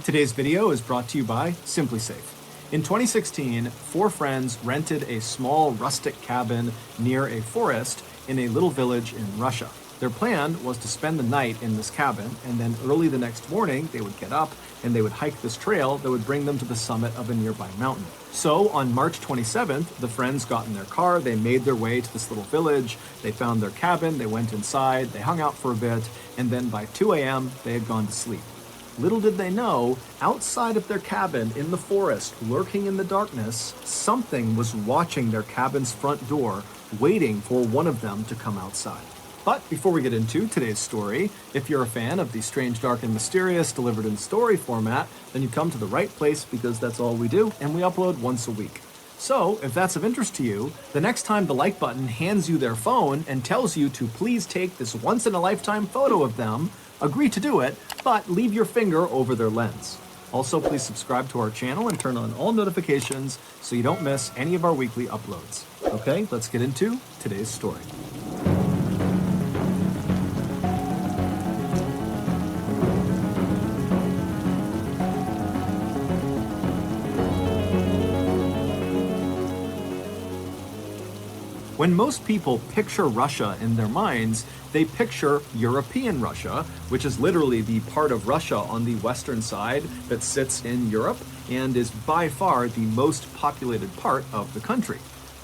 Today's video is brought to you by SimpliSafe. In 2016, four friends rented a small rustic cabin near a forest in a little village in Russia. Their plan was to spend the night in this cabin, and then early the next morning, they would get up and they would hike this trail that would bring them to the summit of a nearby mountain. So on March 27th, the friends got in their car, they made their way to this little village, they found their cabin, they went inside, they hung out for a bit, and then by 2 a.m., they had gone to sleep. Little did they know, outside of their cabin in the forest, lurking in the darkness, something was watching their cabin's front door, waiting for one of them to come outside. But before we get into today's story, if you're a fan of the strange, dark, and mysterious delivered in story format, then you've come to the right place because that's all we do, and we upload once a week. So, if that's of interest to you, the next time the like button hands you their phone and tells you to please take this once-in-a-lifetime photo of them, agree to do it, but leave your finger over their lens. Also, please subscribe to our channel and turn on all notifications so you don't miss any of our weekly uploads. Okay, let's get into today's story. When most people picture Russia in their minds, they picture European Russia, which is literally the part of Russia on the western side that sits in Europe and is by far the most populated part of the country.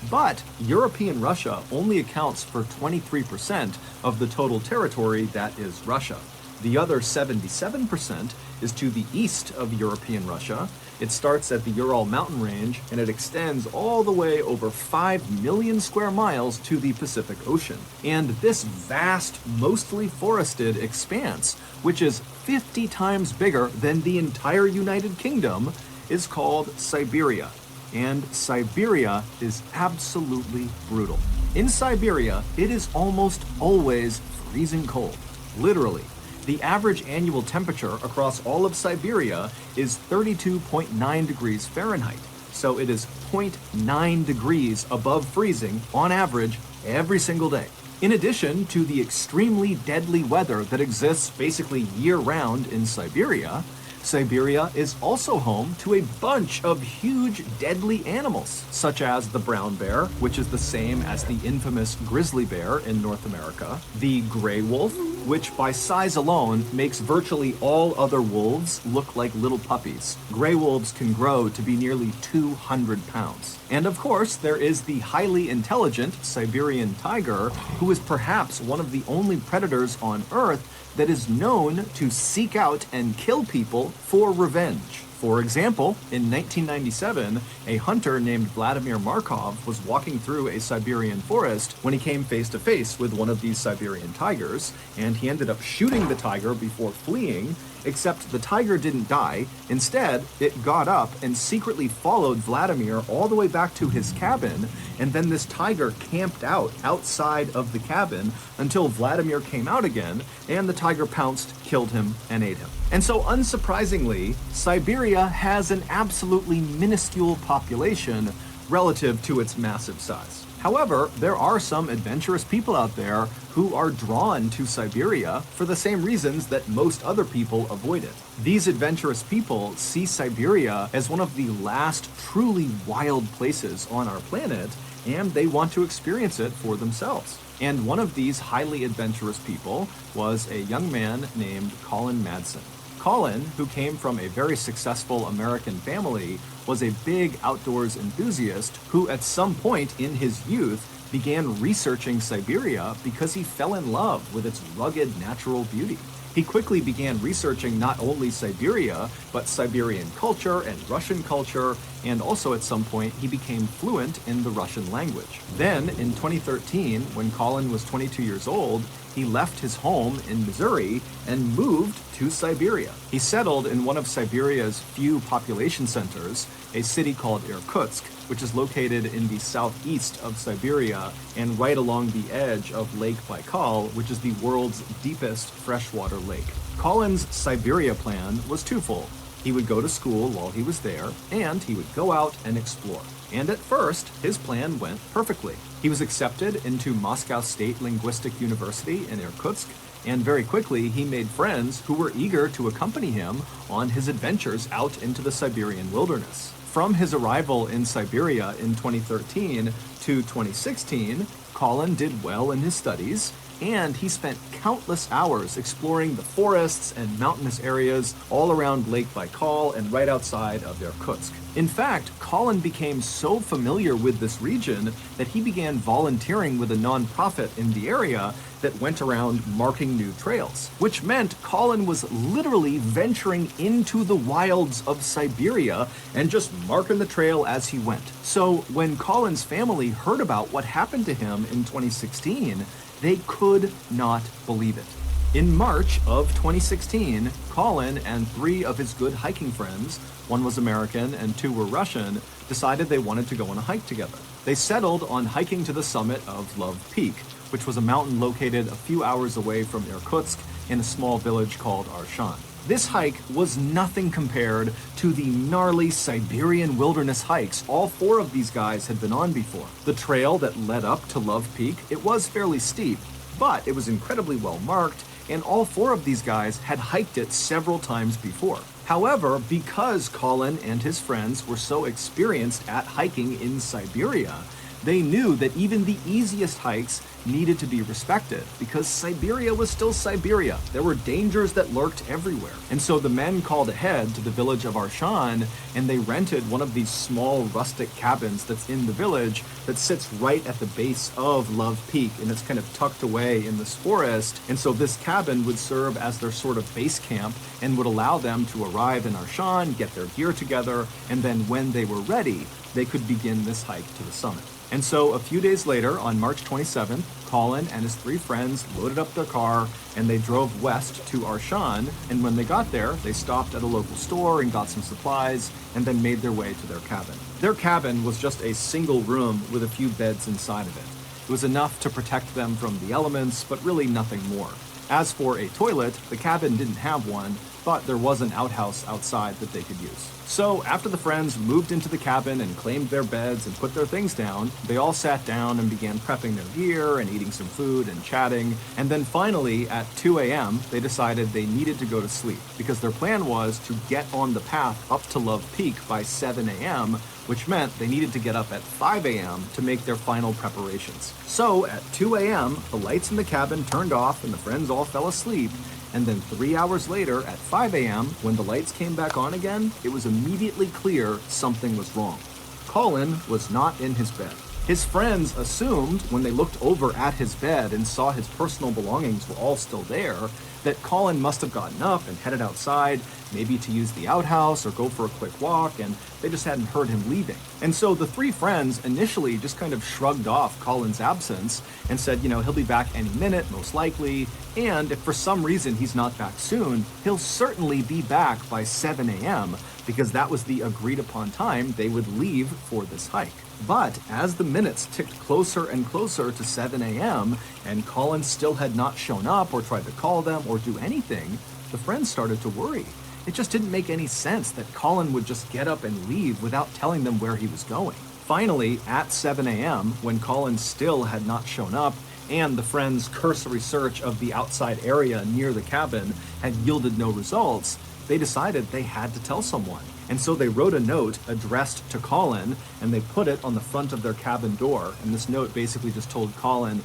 But European Russia only accounts for 23% of the total territory that is Russia. The other 77% is to the east of European Russia. It starts at the Ural mountain range and it extends all the way over 5 million square miles to the Pacific Ocean. And this vast, mostly forested expanse, which is 50 times bigger than the entire United Kingdom, is called Siberia. And Siberia is absolutely brutal. In Siberia, it is almost always freezing cold, literally. The average annual temperature across all of Siberia is 32.9 degrees Fahrenheit, so it is 0.9 degrees above freezing on average every single day. In addition to the extremely deadly weather that exists basically year-round in Siberia, Siberia is also home to a bunch of huge deadly animals, such as the brown bear, which is the same as the infamous grizzly bear in North America, the gray wolf, which by size alone makes virtually all other wolves look like little puppies. Gray wolves can grow to be nearly 200 pounds. And of course, there is the highly intelligent Siberian tiger, who is perhaps one of the only predators on Earth that is known to seek out and kill people for revenge. For example, in 1997, a hunter named Vladimir Markov was walking through a Siberian forest when he came face to face with one of these Siberian tigers, and he ended up shooting the tiger before fleeing, except the tiger didn't die. Instead, it got up and secretly followed Vladimir all the way back to his cabin, and then this tiger camped out outside of the cabin until Vladimir came out again, and the tiger pounced, killed him, and ate him. And so unsurprisingly, Siberia has an absolutely minuscule population relative to its massive size. However, there are some adventurous people out there who are drawn to Siberia for the same reasons that most other people avoid it. These adventurous people see Siberia as one of the last truly wild places on our planet, and they want to experience it for themselves. And one of these highly adventurous people was a young man named Colin Madsen. Colin, who came from a very successful American family, was a big outdoors enthusiast who at some point in his youth began researching Siberia because he fell in love with its rugged natural beauty. He quickly began researching not only Siberia, but Siberian culture and Russian culture, and also at some point he became fluent in the Russian language. Then, in 2013, when Colin was 22 years old, he left his home in Missouri and moved to Siberia. He settled in one of Siberia's few population centers, a city called Irkutsk, which is located in the southeast of Siberia and right along the edge of Lake Baikal, which is the world's deepest freshwater lake. Colin's Siberia plan was twofold. He would go to school while he was there, and he would go out and explore. And at first, his plan went perfectly. He was accepted into Moscow State Linguistic University in Irkutsk, And very quickly, he made friends who were eager to accompany him on his adventures out into the Siberian wilderness. From his arrival in Siberia in 2013 to 2016, Colin did well in his studies, and he spent countless hours exploring the forests and mountainous areas all around Lake Baikal and right outside of Irkutsk. In fact, Colin became so familiar with this region that he began volunteering with a nonprofit in the area that went around marking new trails, which meant Colin was literally venturing into the wilds of Siberia and just marking the trail as he went. So when Colin's family heard about what happened to him in 2016, they could not believe it. In March of 2016, Colin and 3 of his good hiking friends, one was American and 2 were Russian, decided they wanted to go on a hike together. They settled on hiking to the summit of Love Peak, which was a mountain located a few hours away from Irkutsk in a small village called Arshan. This hike was nothing compared to the gnarly Siberian wilderness hikes all 4 of these guys had been on before. The trail that led up to Love Peak, it was fairly steep, but it was incredibly well marked, and all 4 of these guys had hiked it several times before. However, because Colin and his friends were so experienced at hiking in Siberia, they knew that even the easiest hikes needed to be respected because Siberia was still Siberia. There were dangers that lurked everywhere. And so the men called ahead to the village of Arshan and they rented one of these small rustic cabins that's in the village that sits right at the base of Love Peak, and it's kind of tucked away in this forest. And so this cabin would serve as their sort of base camp and would allow them to arrive in Arshan, get their gear together, and then when they were ready, they could begin this hike to the summit. And so a few days later, on March 27th, Colin and his 3 friends loaded up their car and they drove west to Arshan. And when they got there, they stopped at a local store and got some supplies and then made their way to their cabin. Their cabin was just a single room with a few beds inside of it. It was enough to protect them from the elements, but really nothing more. As for a toilet, the cabin didn't have one, but there was an outhouse outside that they could use. So after the friends moved into the cabin and claimed their beds and put their things down, they all sat down and began prepping their gear and eating some food and chatting. And then finally, at 2 a.m., they decided they needed to go to sleep because their plan was to get on the path up to Love Peak by 7 a.m., which meant they needed to get up at 5 a.m. to make their final preparations. So at 2 a.m., the lights in the cabin turned off and the friends all fell asleep. And then 3 hours later, at 5 a.m., when the lights came back on again, it was immediately clear something was wrong. Colin was not in his bed. His friends assumed, when they looked over at his bed and saw his personal belongings were all still there, that Colin must have gotten up and headed outside, maybe to use the outhouse or go for a quick walk, and they just hadn't heard him leaving. And so the 3 friends initially just kind of shrugged off Colin's absence and said, he'll be back any minute, most likely, and if for some reason he's not back soon, he'll certainly be back by 7 a.m., because that was the agreed upon time they would leave for this hike. But as the minutes ticked closer and closer to 7 a.m., and Colin still had not shown up or tried to call them or do anything, the friends started to worry. It just didn't make any sense that Colin would just get up and leave without telling them where he was going. Finally, at 7 a.m., when Colin still had not shown up, and the friends' cursory search of the outside area near the cabin had yielded no results, they decided they had to tell someone. And so they wrote a note addressed to Colin, and they put it on the front of their cabin door. And this note basically just told Colin,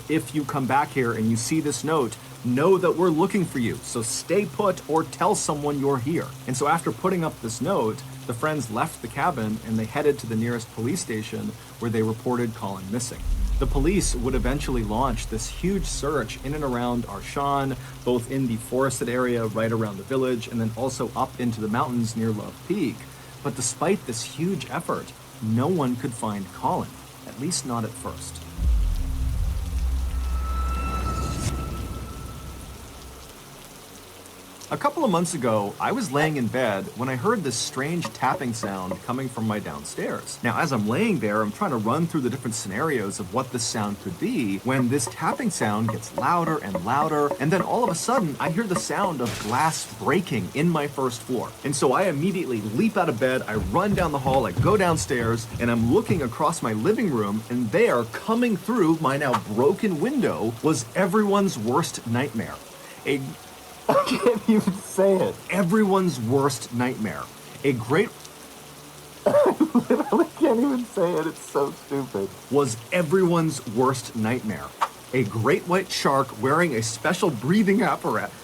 if you come back here and you see this note, know that we're looking for you. So stay put or tell someone you're here. And so after putting up this note, the friends left the cabin and they headed to the nearest police station where they reported Colin missing. The police would eventually launch this huge search in and around Arshan, both in the forested area right around the village and then also up into the mountains near Love Peak. But despite this huge effort, no one could find Colin, at least not at first. A couple of months ago, I was laying in bed when I heard this strange tapping sound coming from my downstairs. Now, as I'm laying there, I'm trying to run through the different scenarios of what this sound could be when this tapping sound gets louder and louder, and then all of a sudden, I hear the sound of glass breaking in my first floor. And so I immediately leap out of bed, I run down the hall, I go downstairs, and I'm looking across my living room, and there, coming through my now broken window, was everyone's worst nightmare. A I can't even say it. everyone's worst nightmare. A great I can't even say it. It's so stupid. was everyone's worst nightmare. A great white shark wearing a special breathing apparatus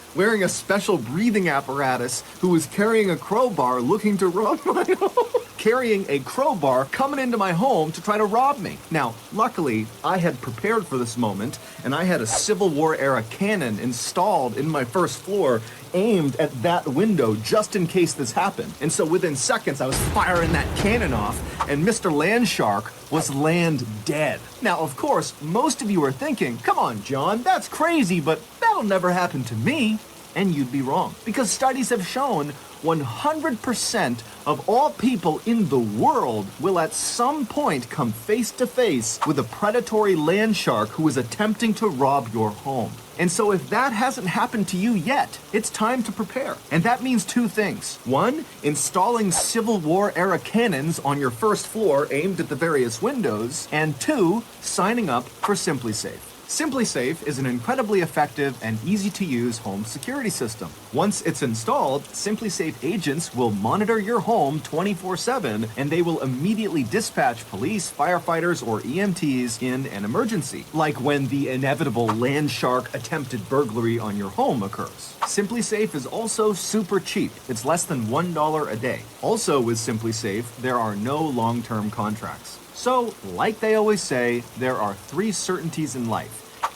who was carrying a crowbar looking to rob my home. Carrying a crowbar coming into my home to try to rob me. Now, luckily, I had prepared for this moment, and I had a Civil War era cannon installed in my first floor aimed at that window just in case this happened. And so within seconds, I was firing that cannon off, and Mr. Land Shark was land dead. Now, of course, most of you are thinking, come on, John, that's crazy, but that'll never happen to me. And you'd be wrong, because studies have shown 100% of all people in the world will at some point come face to face with a predatory land shark who is attempting to rob your home. And so if that hasn't happened to you yet, it's time to prepare. And that means two things. One, installing Civil War era cannons on your first floor aimed at the various windows. And two, signing up for SimpliSafe. SimpliSafe is an incredibly effective and easy-to-use home security system. Once it's installed, SimpliSafe agents will monitor your home 24/7, and they will immediately dispatch police, firefighters, or EMTs in an emergency, like when the inevitable land shark attempted burglary on your home occurs. SimpliSafe is also super cheap. It's less than $1 a day. Also with SimpliSafe, there are no long-term contracts. So, like they always say, there are three certainties in life: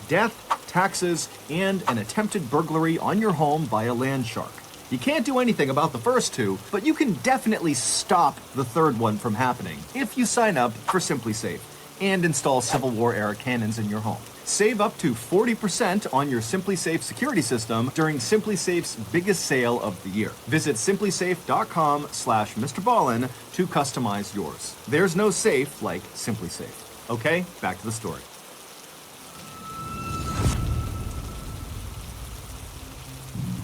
death, taxes, and an attempted burglary on your home by a land shark. You can't do anything about the first two, but you can definitely stop the third one from happening if you sign up for SimpliSafe and install Civil War era cannons in your home. Save up to 40% on your SimpliSafe security system during SimpliSafe's biggest sale of the year. Visit simplisafe.com/MrBallin to customize yours. There's no safe like SimpliSafe. Okay, back to the story.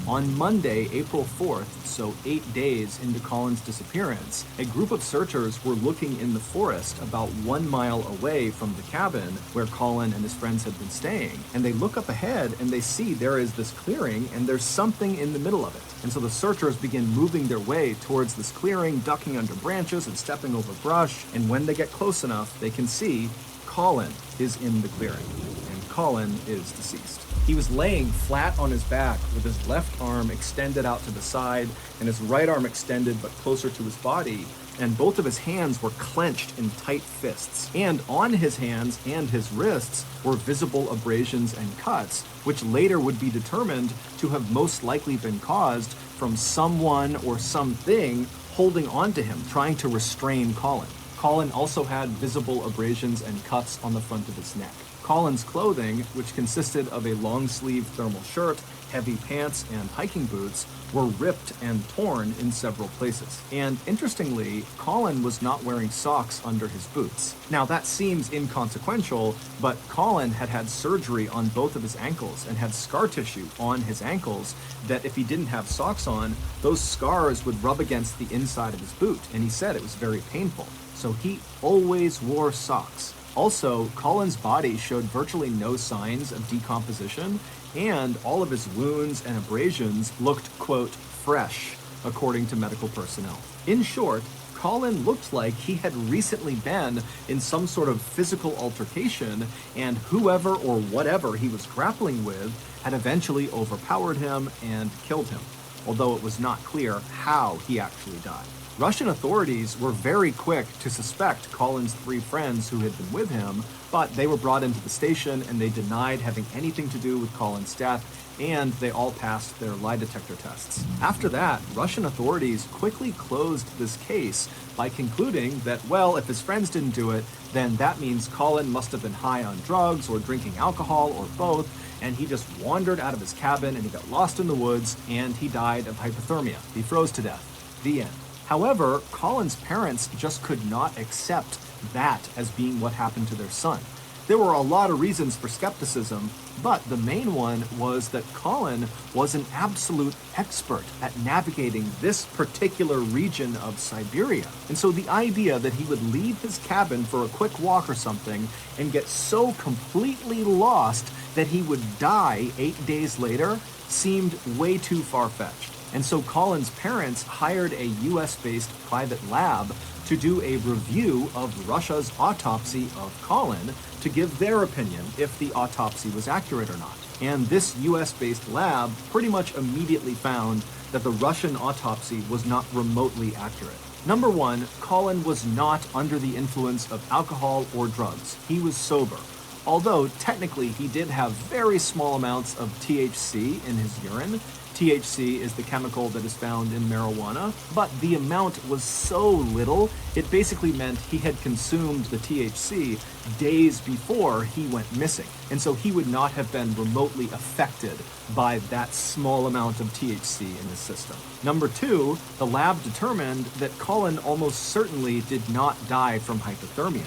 On Monday, April 4th, so 8 days into Colin's disappearance, a group of searchers were looking in the forest about 1 mile away from the cabin where Colin and his friends had been staying. And they look up ahead and they see there is this clearing and there's something in the middle of it. And so the searchers begin moving their way towards this clearing, ducking under branches and stepping over brush. And when they get close enough, they can see Colin is in the clearing. And Colin is deceased. He was laying flat on his back with his left arm extended out to the side and his right arm extended but closer to his body, and both of his hands were clenched in tight fists. And on his hands and his wrists were visible abrasions and cuts, which later would be determined to have most likely been caused from someone or something holding on to him, trying to restrain Colin. Colin also had visible abrasions and cuts on the front of his neck. Colin's clothing, which consisted of a long-sleeve thermal shirt, heavy pants, and hiking boots, were ripped and torn in several places. And interestingly, Colin was not wearing socks under his boots. Now that seems inconsequential, but Colin had had surgery on both of his ankles and had scar tissue on his ankles that if he didn't have socks on, those scars would rub against the inside of his boot, and he said it was very painful. So he always wore socks. Also, Colin's body showed virtually no signs of decomposition, and all of his wounds and abrasions looked, quote, fresh, according to medical personnel. In short, Colin looked like he had recently been in some sort of physical altercation, and whoever or whatever he was grappling with had eventually overpowered him and killed him, although it was not clear how he actually died. Russian authorities were very quick to suspect Colin's 3 friends who had been with him, but they were brought into the station and they denied having anything to do with Colin's death, and they all passed their lie detector tests. After that, Russian authorities quickly closed this case by concluding that, well, if his friends didn't do it, then that means Colin must have been high on drugs or drinking alcohol or both, and he just wandered out of his cabin and he got lost in the woods and he died of hypothermia. He froze to death. The end. However, Colin's parents just could not accept that as being what happened to their son. There were a lot of reasons for skepticism, but the main one was that Colin was an absolute expert at navigating this particular region of Siberia. And so the idea that he would leave his cabin for a quick walk or something and get so completely lost that he would die 8 days later seemed way too far-fetched. And so Colin's parents hired a US-based private lab to do a review of Russia's autopsy of Colin to give their opinion if the autopsy was accurate or not. And this US-based lab pretty much immediately found that the Russian autopsy was not remotely accurate. Number one, Colin was not under the influence of alcohol or drugs. He was sober. Although technically he did have very small amounts of THC in his urine. THC is the chemical that is found in marijuana, but the amount was so little, it basically meant he had consumed the THC days before he went missing. And so he would not have been remotely affected by that small amount of THC in his system. Number two, the lab determined that Colin almost certainly did not die from hypothermia.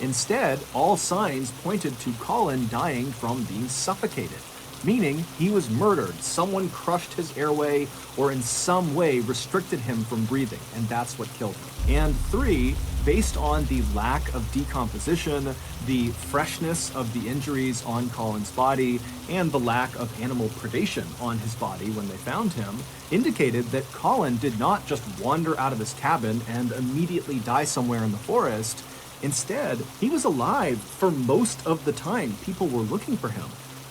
Instead, all signs pointed to Colin dying from being suffocated, meaning he was murdered. Someone crushed his airway or in some way restricted him from breathing, and that's what killed him. And three, based on the lack of decomposition, the freshness of the injuries on Colin's body, and the lack of animal predation on his body when they found him, indicated that Colin did not just wander out of his cabin and immediately die somewhere in the forest. Instead, he was alive for most of the time people were looking for him.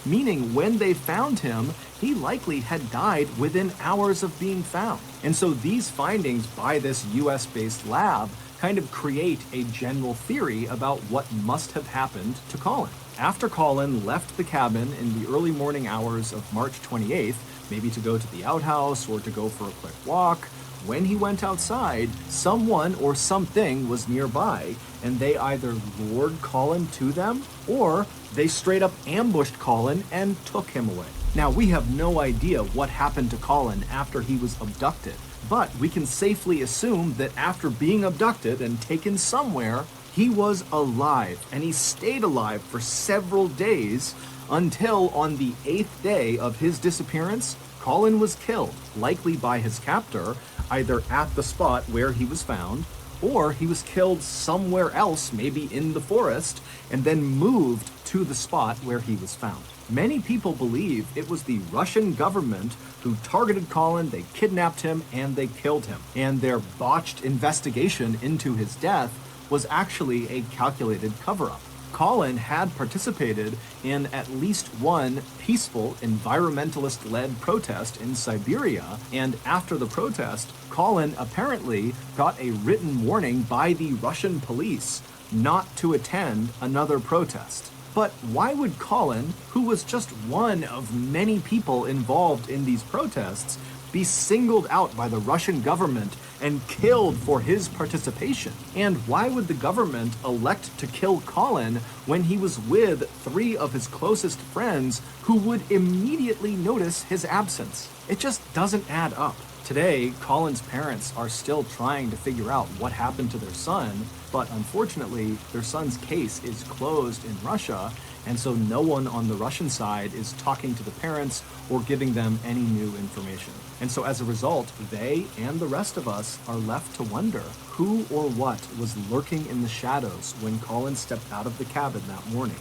Meaning when they found him, he likely had died within hours of being found. And so these findings by this US-based lab kind of create a general theory about what must have happened to Colin. After Colin left the cabin in the early morning hours of March 28th, maybe to go to the outhouse or to go for a quick walk, when he went outside, someone or something was nearby, and they either lured Colin to them, or they straight up ambushed Colin and took him away. Now, we have no idea what happened to Colin after he was abducted, but we can safely assume that after being abducted and taken somewhere, he was alive, and he stayed alive for several days until on the 8th day of his disappearance, Colin was killed, likely by his captor, either at the spot where he was found, or he was killed somewhere else, maybe in the forest, and then moved to the spot where he was found. Many people believe it was the Russian government who targeted Colin, they kidnapped him, and they killed him. And their botched investigation into his death was actually a calculated cover-up. Colin had participated in at least one peaceful environmentalist-led protest in Siberia, and after the protest, Colin apparently got a written warning by the Russian police not to attend another protest. But why would Colin, who was just one of many people involved in these protests, be singled out by the Russian government and killed for his participation? And why would the government elect to kill Colin when he was with three of his closest friends who would immediately notice his absence? It just doesn't add up. Today, Colin's parents are still trying to figure out what happened to their son, but unfortunately, their son's case is closed in Russia, and so no one on the Russian side is talking to the parents or giving them any new information. And so as a result, they and the rest of us are left to wonder who or what was lurking in the shadows when Colin stepped out of the cabin that morning.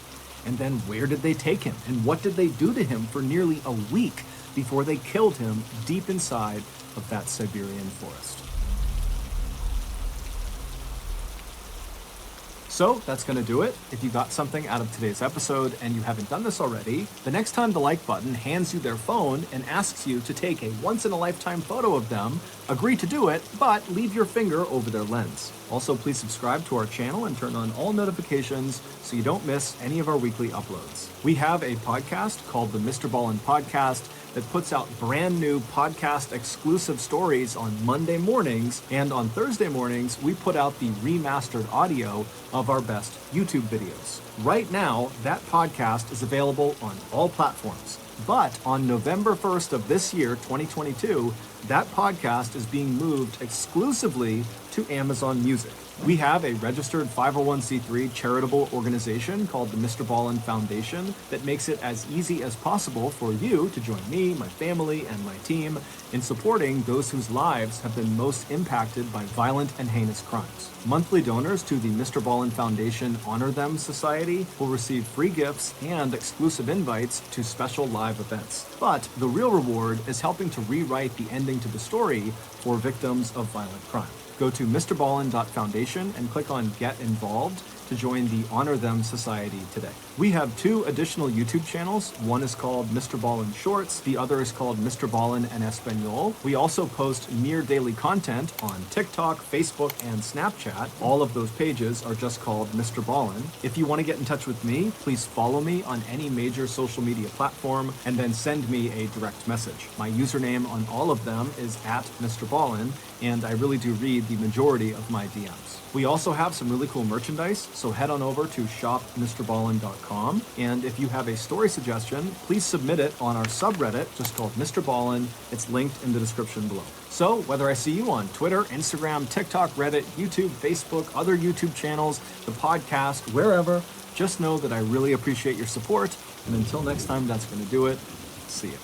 And then where did they take him? And what did they do to him for nearly a week before they killed him deep inside of that Siberian forest? So that's going to do it. If you got something out of today's episode and you haven't done this already, the next time the like button hands you their phone and asks you to take a once-in-a-lifetime photo of them, agree to do it, but leave your finger over their lens. Also, please subscribe to our channel and turn on all notifications so you don't miss any of our weekly uploads. We have a podcast called the Mr. Ballin Podcast that puts out brand new podcast exclusive stories on Monday mornings, and on Thursday mornings, we put out the remastered audio of our best YouTube videos. Right now, that podcast is available on all platforms. But on November 1st of this year, 2022, that podcast is being moved exclusively to Amazon Music. We have a registered 501c3 charitable organization called the Mr. Ballin Foundation that makes it as easy as possible for you to join me, my family, and my team in supporting those whose lives have been most impacted by violent and heinous crimes. Monthly donors to the Mr. Ballin Foundation Honor Them Society will receive free gifts and exclusive invites to special live events. But the real reward is helping to rewrite the ending to the story for victims of violent crime. Go to mrballin.foundation and click on Get Involved to join the Honor Them Society today. We have 2 additional YouTube channels. One is called Mr. Ballin Shorts. The other is called Mr. Ballin en Espanol. We also post near daily content on TikTok, Facebook, and Snapchat. All of those pages are just called Mr. Ballin. If you want to get in touch with me, please follow me on any major social media platform and then send me a direct message. My username on all of them is @Mr. Ballin, and I really do read the majority of my DMs. We also have some really cool merchandise, so head on over to shopmrballin.com. And if you have a story suggestion, please submit it on our subreddit, just called Mr. Ballin. It's linked in the description below. So whether I see you on Twitter, Instagram, TikTok, Reddit, YouTube, Facebook, other YouTube channels, the podcast, wherever, just know that I really appreciate your support. And until next time, that's going to do it. See you.